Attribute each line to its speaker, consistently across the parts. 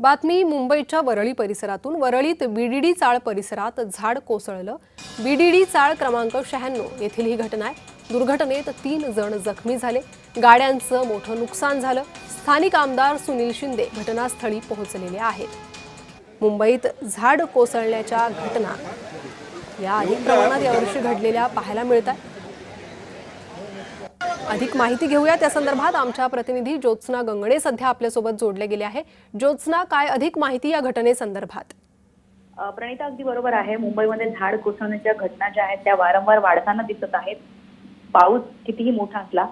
Speaker 1: बातमी मुंबईच्या वरळी परिसरातून। वरळीत बीडीडी चाळ परिसरात झाड कोसळलं। बीडीडी चाळ क्रमांक 96 येथील ही घटना आहे। दुर्घटनेत 3 जण जखमी झाले। गाड्यांचं मोठं नुकसान झालं। स्थानिक आमदार सुनील शिंदे घटनास्थळी पोहोचलेले आहेत। मुंबईत झाड कोसळण्याच्या घटना या अधिक प्रमाणात यावर्षी घडलेल्या पाहायला मिळतात। अधिक माहिती घेऊया त्या संदर्भात आमच्या प्रतिनिधी ज्योत्स्ना गंगणे सध्या आपल्या सोबत जोडले गेले आहे। ज्योत्स्ना, काय अधिक माहिती या घटनेसंदर्भात?
Speaker 2: प्रणिता, अगदी बरोबर आहे। मुंबईमध्ये झाड कोसळण्याच्या घटना ज्या आहेत त्या वारंवार वाढताना दिसत आहेत। पाऊस कितीही मोठा असला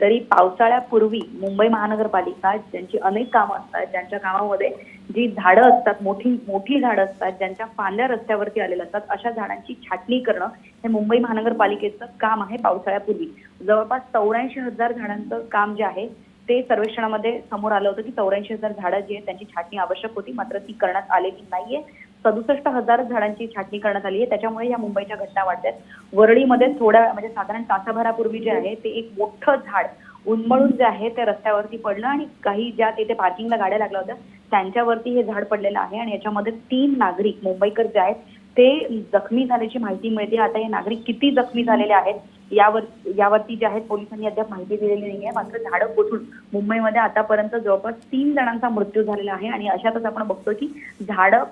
Speaker 2: तरी पावसाळ्यापूर्वी मुंबई महानगरपालिका ज्यांची अनेक कामं असतात, ज्यांच्या कामामध्ये जी झाडं असतात, मोठी झाडं असतात, ज्यांच्या फांद्या रस्त्यावरती आलेल्या असतात, अशा झाडांची छाटणी करणं हे मुंबई महानगरपालिकेचं काम आहे। पावसाळ्यापूर्वी जवळपास 84,000 झाडांचं काम जे आहे ते सर्वेक्षणामध्ये समोर आलं होतं की 84,000 झाडं जी आहेत त्यांची छाटणी आवश्यक होती, मात्र ती करण्यात आलेली नाहीये। 67,000 झाडांची छाटणी करण्यात आली आहे। त्याच्यामुळे या मुंबईच्या घटना वाढतात। वरळीमध्ये म्हणजे साधारण तासाभरापूर्वी जे आहे ते एक मोठं झाड उन्मळून जे आहे ते रस्त्यावरती पडलं आणि काही ज्या तिथे पार्किंगला गाड्या लागल्या होत्या त्यांच्यावरती हे झाड पडलेलं आहे आणि याच्यामध्ये 3 नागरिक मुंबईकर जे आहेत ते जखमी झाल्याची माहिती मिळते। आता हे नागरिक किती जखमी झालेले आहेत यावरती जे आहेत पोलिसांनी अद्याप माहिती दिलेली नाहीये। मात्र झाडं कोसळून मुंबईमध्ये आतापर्यंत जवळपास 3 जणांचा मृत्यू झालेला आहे आणि अशातच आपण बघतो की झाडं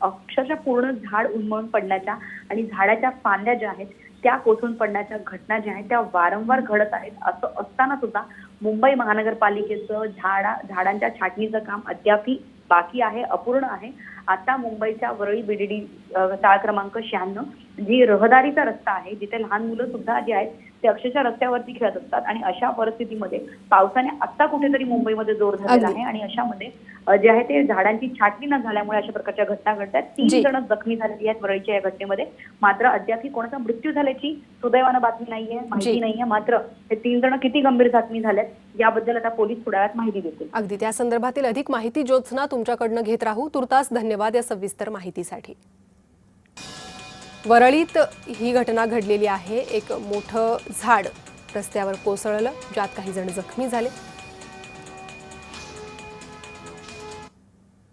Speaker 2: अक्षरशः पूर्ण झाड उन्मळून पडण्याच्या आणि झाडाच्या फांद्या ज्या आहेत त्या कोसळून पडण्याच्या घटना ज्या आहेत त्या वारंवार घडत आहेत। असं असताना सुद्धा मुंबई महानगरपालिकेचं झाडांच्या छाटणीचं काम अद्यापही बाकी आहे, अपूर्ण आहे। आता मुंबईच्या वरळी बीडीडी चाळ क्रमांक 96 जी रहदारीचा रस्ता आहे, जिथे लहान मुलं सुद्धा जे आहेत ते अक्षरशः रस्त्यावरती खेळत असतात आणि अशा परिस्थितीमध्ये पावसाने आता कुठेतरी मुंबईमध्ये जोर धरलेला आहे आणि अशामध्ये जे आहे ते झाडांची छाटणी न झाल्यामुळे अशा प्रकारच्या घटना घडतात। 3 जण जखमी झालेली आहेत वरळीच्या या घटनेमध्ये। मात्र अद्यापही कोणाचा मृत्यू झाल्याची सुदैवानं बातमी नाहीये, माहिती नाहीये। मात्र हे 3 जण किती गंभीर जखमी झालेत याबद्दल आता पोलीस थोड्या वेळात माहिती देतील।
Speaker 1: अगदी त्या संदर्भातील अधिक माहिती ज्योत्स्ना तुमच्याकडनं घेत राहू। तुर्तास धन्यवाद या सविस्तर माहितीसाठी। वरळीत ही घटना घडलेली आहे। एक मोठं झाड रस्त्यावर कोसळलं, ज्यात काही जण जखमी झाले।